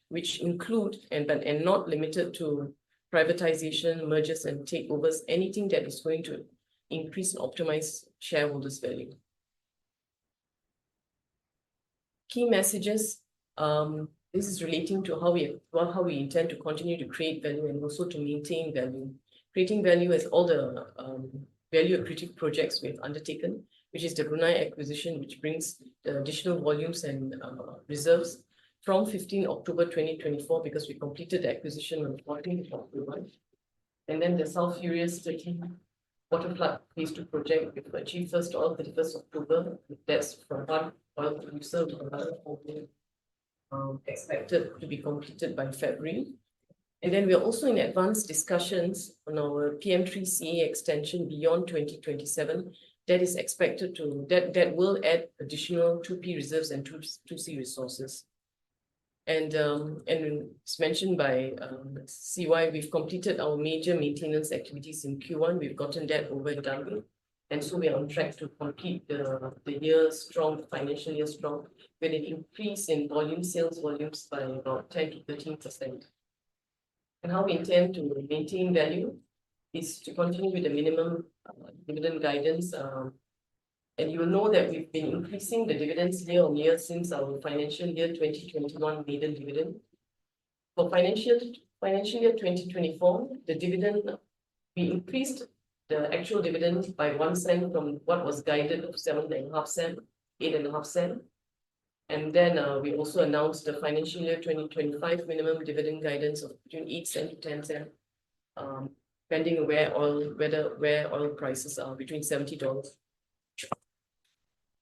which include and not limited to privatization, mergers and takeovers, anything that is going to increase and optimize shareholders' value. Key messages. This is relating to how we intend to continue to create value and also to maintain value. Creating value as all the value accretive projects we've undertaken, which is the Brunei acquisition, which brings the additional volumes and reserves from 15 October 2024, because we completed the acquisition on 14th October. And then the Sulphurious 13 waterflood phase 2 project, we've achieved first oil 31st October. That's from one oil producer to another. expected to be completed by February. And then we are also in advanced discussions on our PM3CA extension beyond 2027. That is expected to, that will add additional 2P reserves and 2C resources. And it's mentioned by CY, we've completed our major maintenance activities in Q1. We've gotten that over and done with. And so we are on track to complete the year strong, financial year strong, with an increase in sales volumes by about 10 to 13%. And how we intend to maintain value is to continue with the minimum dividend guidance. And you will know that we've been increasing the dividends year on year since our financial year 2021 maiden dividend. For financial year 2024, the dividend, we increased the actual dividend by 1 cent from what was guided of 7.5 cents, 8.5 cents. And then we also announced the financial year 2025 minimum dividend guidance of between 8 cents to 10 cents, depending on where oil prices are, between $70.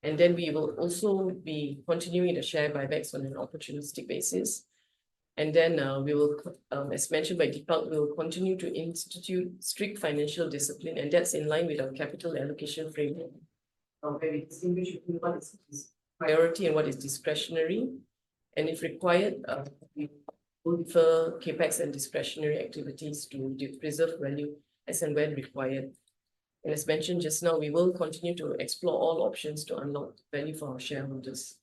And then we will also be continuing the share buybacks on an opportunistic basis. And then we will, as mentioned by Deepak, we will continue to institute strict financial discipline, and that's in line with our capital allocation framework, where we distinguish between what is priority and what is discretionary. And if required, we will defer CapEx and discretionary activities to preserve value as and when required. And as mentioned just now, we will continue to explore all options to unlock value for our shareholders.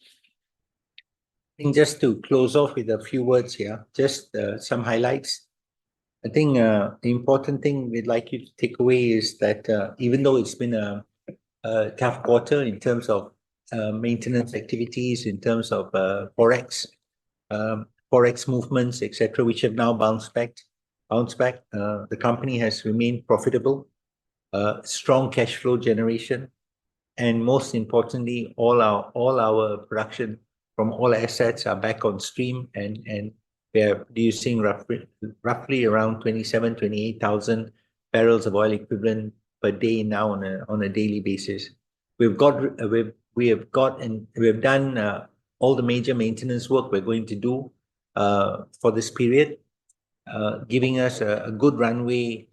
I think just to close off with a few words here, just some highlights. I think the important thing we'd like you to take away is that even though it's been a tough quarter in terms of maintenance activities, in terms of forex movements, etc., which have now bounced back. The company has remained profitable, strong cash flow generation, and most importantly, all our production from all assets are back on stream, and we are producing roughly around 28,000 barrels of oil equivalent per day now on a daily basis. We have done all the major maintenance work we're going to do for this period, giving us a good runway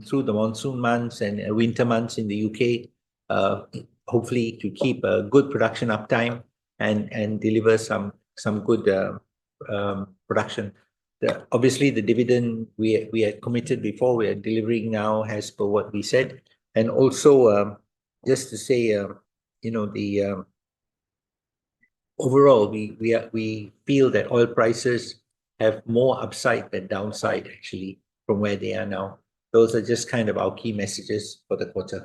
through the monsoon months and winter months in the UK, hopefully to keep a good production uptime and deliver some good production. Obviously, the dividend we had committed before, we are delivering now as per what we said. And also, just to say, overall, we feel that oil prices have more upside than downside, actually, from where they are now. Those are just kind of our key messages for the quarter.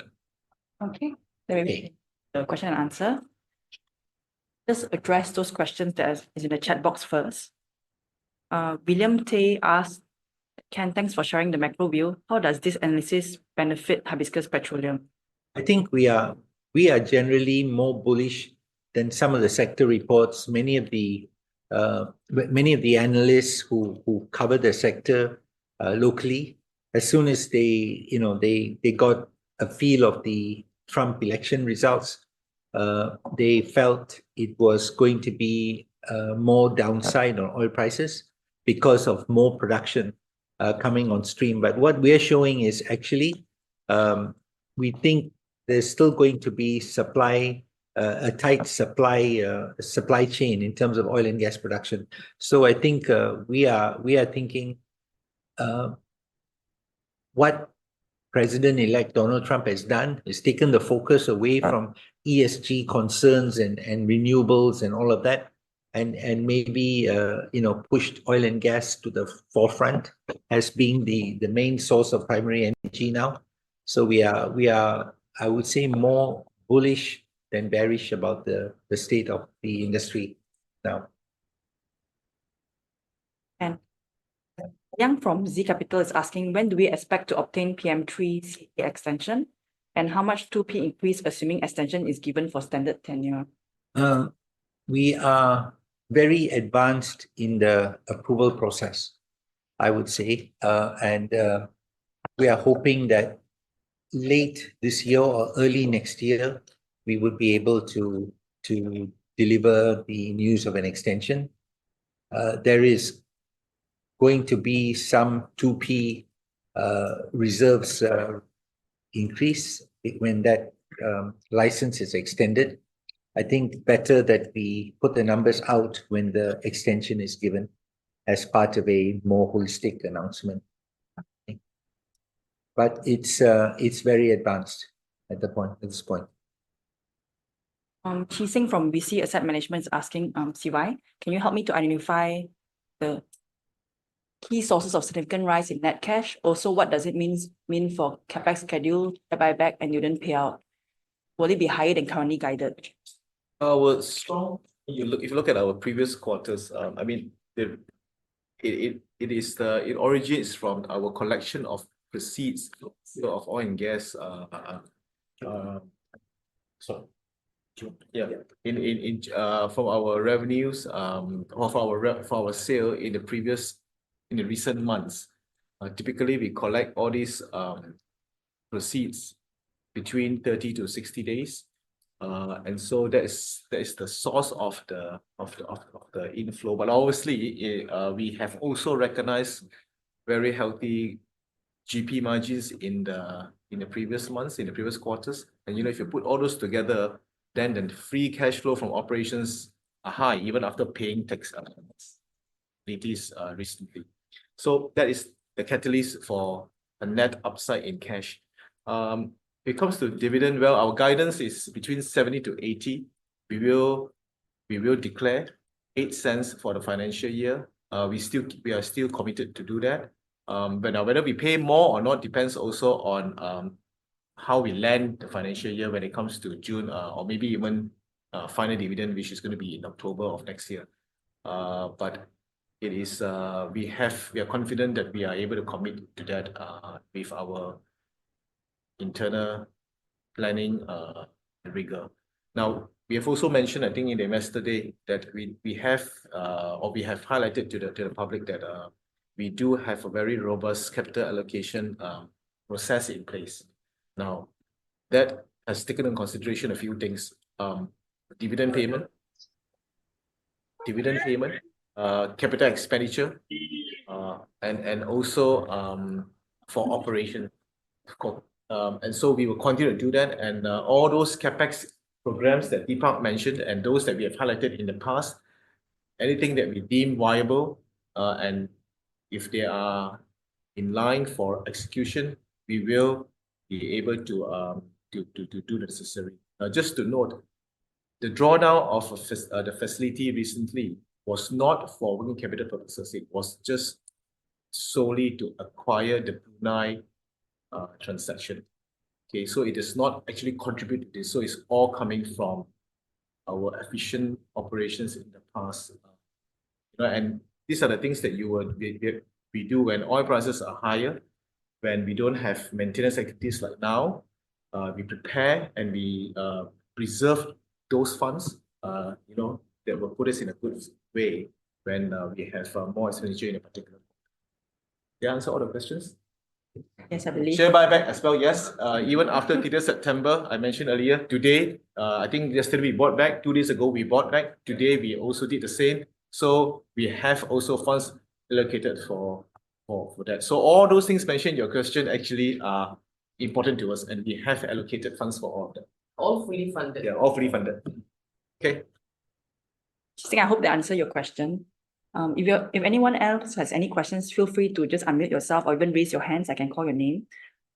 Okay, then maybe the question and answer. Just address those questions that is in the chat box first. William Tay asked, Ken, thanks for sharing the macro view. How does this analysis benefit Hibiscus Petroleum? I think we are generally more bullish than some of the sector reports. Many of the analysts who cover the sector locally, as soon as they got a feel of the Trump election results, they felt it was going to be more downside on oil prices because of more production coming on stream. But what we're showing is actually we think there's still going to be a tight supply chain in terms of oil and gas production. So I think we are thinking what President-elect Donald Trump has done is taken the focus away from ESG concerns and renewables and all of that, and maybe pushed oil and gas to the forefront as being the main source of primary energy now. So we are I would say more bullish than bearish about the state of the industry now. And Yang from Z Capital is asking, when do we expect to obtain PM3 extension, and how much 2P increase assuming extension is given for standard tenure? We are very advanced in the approval process, I would say, and we are hoping that late this year or early next year, we would be able to deliver the news of an extension. there is going to be some 2P reserves increase when that license is extended. I think better that we put the numbers out when the extension is given as part of a more holistic announcement. But it's very advanced at this point. Chi Sing from BC Asset Management is asking, CY, can you help me to identify the key sources of significant rise in net cash? Also, what does it mean for CapEx schedule, the buyback, and dividend payout? Will it be higher than currently guided? Our strong, if you look at our previous quarters, I mean, it originates from our collection of proceeds of oil and gas. From our revenues, for our sale in the recent months. Typically, we collect all these proceeds between 30 to 60 days. And so that is the source of the inflow. But obviously, we have also recognized very healthy GP margins in the previous months, in the previous quarters. And if you put all those together, then the free cash flow from operations are high, even after paying tax liabilities recently. So that is the catalyst for a net upside in cash. It comes to dividend, well, our guidance is between 70 to 80. We will declare 8 cents for the financial year. We are still committed to do that. But now whether we pay more or not depends also on how we land the financial year when it comes to June, or maybe even final dividend, which is going to be in October of next year. But it is we are confident that we are able to commit to that with our internal planning rigor. Now, we have also mentioned, I think, in the Investor Day that we have highlighted to the public that we do have a very robust capital allocation process in place. Now, that has taken into consideration a few things: dividend payment, capital expenditure, and also for operation. And so we will continue to do that. And all those CapEx programs that Deepak mentioned and those that we have highlighted in the past, anything that we deem viable, and if they are in line for execution, we will be able to do the necessary. Just to note, the drawdown of the facility recently was not for working capital purposes. It was just solely to acquire the Brunei transaction. Okay, so it does not actually contribute to this. So it's all coming from our efficient operations in the past. And these are the things that we do when oil prices are higher, when we don't have maintenance activities like now. We prepare and we preserve those funds, that will put us in a good way when we have more expenditure in a particular. Did I answer all the questions? Yes, I believe. Share buyback as well, yes. Even after 30th September, I mentioned earlier, today, I think yesterday we bought back, 2 days ago we bought back. Today we also did the same. So we have also funds allocated for that. So all those things mentioned in your question actually are important to us, and we have allocated funds for all of them. All fully funded. Yeah, all fully funded. Okay. I hope that answered your question. If anyone else has any questions, feel free to just unmute yourself or even raise your hands. I can call your name.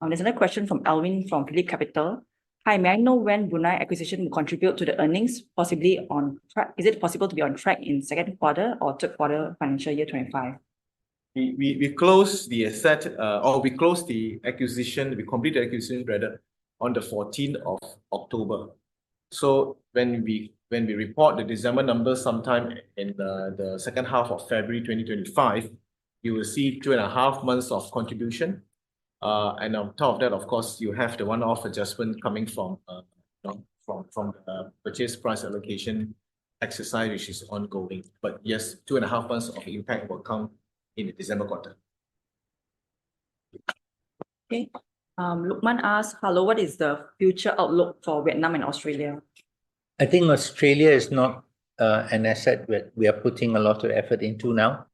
There's another question from Alvin from Phillip Capital. Hi, may I know when Brunei acquisition will contribute to the earnings, possibly on track? Is it possible to be on track in second quarter or third quarter financial year 25? We closed the asset, or we closed the acquisition, we completed the acquisition rather on the 14th of October. So when we report the December numbers sometime in the second half of February 2025, you will see 2.5 months of contribution. And on top of that, of course, you have the one-off adjustment coming from the purchase price allocation exercise, which is ongoing. But yes, 2.5 months of impact will come in the December quarter. Okay. Lukman asks, hello, what is the future outlook for Vietnam and Australia? I think Australia is not an asset that we are putting a lot of effort into now.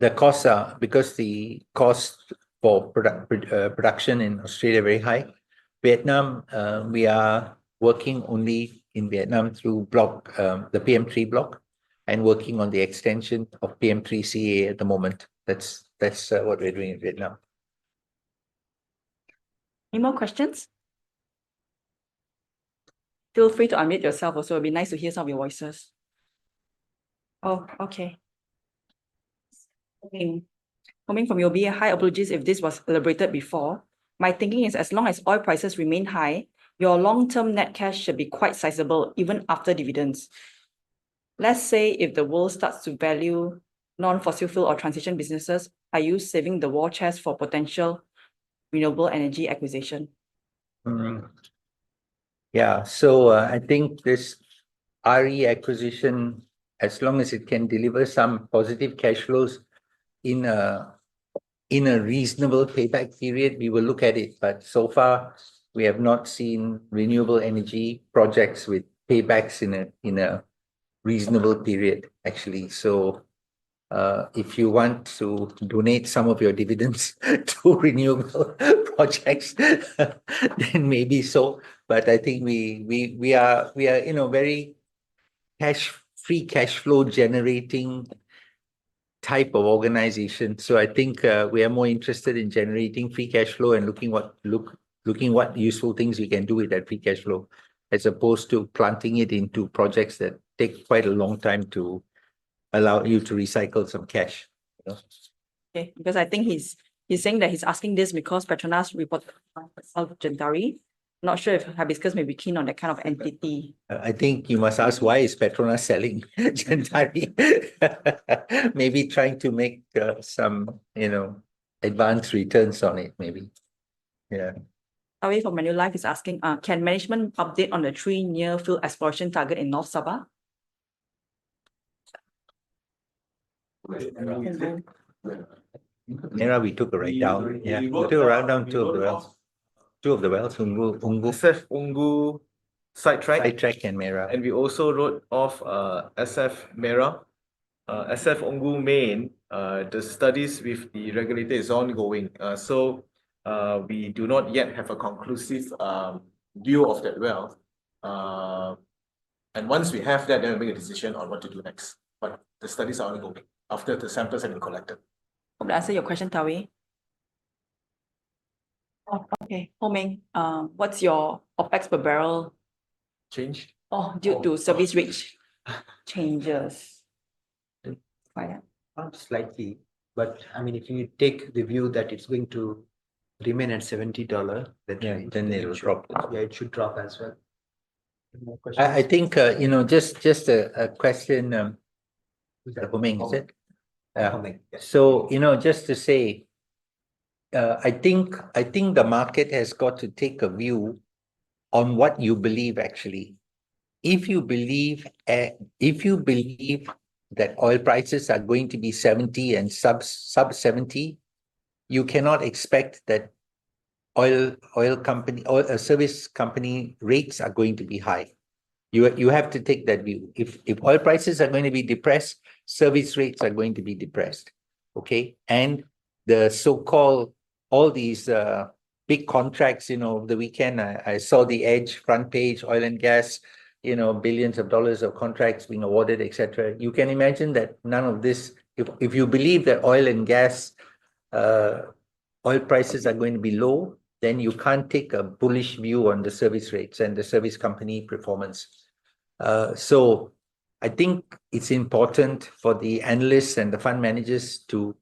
The costs are, because the cost for production in Australia are very high. Vietnam, we are working only in Vietnam through the PM3 block, and working on the extension of PM3CA at the moment. That's what we're doing in Vietnam. Any more questions? Feel free to unmute yourself also. It'd be nice to hear some of your voices. Oh, okay. Coming from your BA, high apologies if this was elaborated before. My thinking is, as long as oil prices remain high, your long-term net cash should be quite sizable even after dividends. Let's say if the world starts to value non-fossil fuel or transition businesses, are you saving the war chest for potential renewable energy acquisition? Yeah, so I think this RE acquisition, as long as it can deliver some positive cash flows in a reasonable payback period, we will look at it. But so far, we have not seen renewable energy projects with paybacks in a reasonable period, actually. So if you want to donate some of your dividends to renewable projects, then maybe so. But I think we are very free cash flow generating type of organization. So I think we are more interested in generating free cash flow and looking what useful things we can do with that free cash flow, as opposed to planting it into projects that take quite a long time to allow you to recycle some cash. Okay, because I think he's saying that he's asking this because Petronas reported Gentari. Not sure if Hibiscus may be keen on that kind of entity. I think you must ask, why is Petronas selling Gentari? Maybe trying to make some, advanced returns on it, maybe. Yeah. Away from Manulife is asking, can management update on the 3 near-field exploration target in North Sabah? Mera, we took a right down. Yeah, we took a right down two of the wells. Two of the wells, Ungu, SF Ungu Sidetrack and Mera. and we also wrote off SF Mera. SF Ungu Main, the studies with the regulator is ongoing. So we do not yet have a conclusive view of that well. And once we have that, then we make a decision on what to do next. But the studies are ongoing after the samples have been collected. Hope that answer your question, Tawi. Oh, okay. Ho Meng, what's your OPEX per barrel? Change? Due to service rate changes. Slightly, but I mean, if you take the view that it's going to remain at $70, then it'll drop. Yeah, it should drop as well. I think just a question. Ho Meng, is it? Yeah. Yes. So just to say, I think the market has got to take a view on what you believe actually. If you believe that oil prices are going to be 70 and sub 70, you cannot expect that oil company or a service company rates are going to be high. You have to take that view. If oil prices are going to be depressed, service rates are going to be depressed. Okay, and the so-called all these big contracts, the weekend I saw the Edge front page, oil and gas, billions of dollars of contracts being awarded, etc. You can imagine that none of this, if you believe that oil and gas oil prices are going to be low, then you can't take a bullish view on the service rates and the service company performance. So I think it's important for the analysts and the fund managers to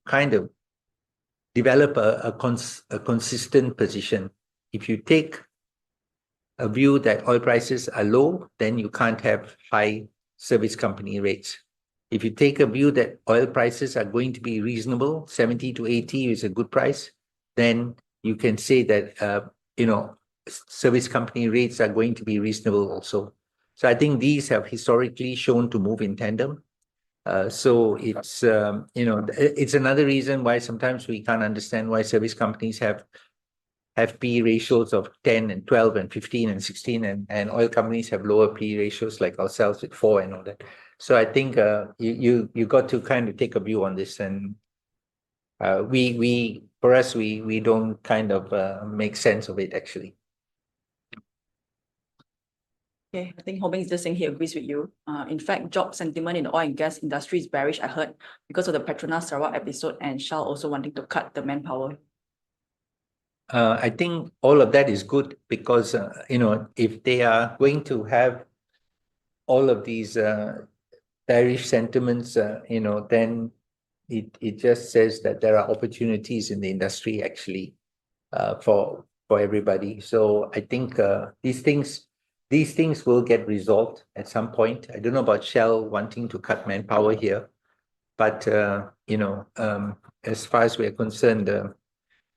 kind of develop a consistent position. If you take a view that oil prices are low, then you can't have high service company rates. If you take a view that oil prices are going to be reasonable, 70 to 80 is a good price, then you can say that, service company rates are going to be reasonable also. So I think these have historically shown to move in tandem. So it's, it's another reason why sometimes we can't understand why service companies have have PE ratios of 10 and 12 and 15 and 16, and oil companies have lower PE ratios like ourselves with 4 and all that. So I think you got to kind of take a view on this, and for us we don't kind of make sense of it actually. Okay, I think Ho Beng is just saying he agrees with you. In fact, job sentiment in the oil and gas industry is bearish, I heard, because of the Petronas Sarawak episode and Shell also wanting to cut the manpower. I think all of that is good because, if they are going to have all of these bearish sentiments, then it just says that there are opportunities in the industry actually for everybody. So I think these things will get resolved at some point. I don't know about Shell wanting to cut manpower here, but as far as we are concerned,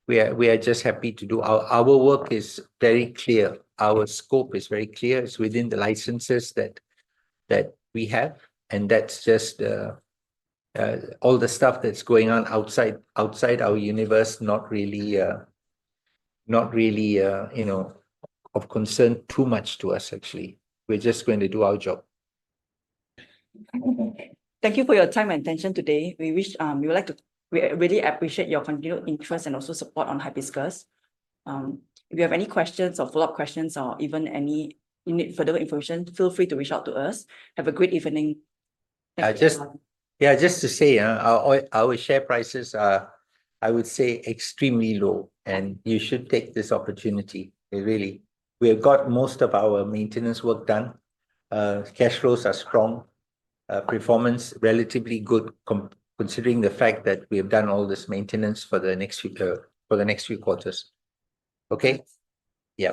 we are just happy to do our work is very clear. Our scope is very clear. It's within the licenses that we have, and that's just all the stuff that's going on outside our universe, not really of concern too much to us actually. We're just going to do our job. Thank you for your time and attention today. We really appreciate your continued interest and also support on Hibiscus. If you have any questions or follow-up questions, or even you need further information, feel free to reach out to us. Have a great evening. Thank you, everyone. Just to say, our share prices are, I would say, extremely low, and you should take this opportunity. Really, we have got most of our maintenance work done. Cash flows are strong. Performance relatively good, considering the fact that we have done all this maintenance for the next few quarters. Okay. Yeah.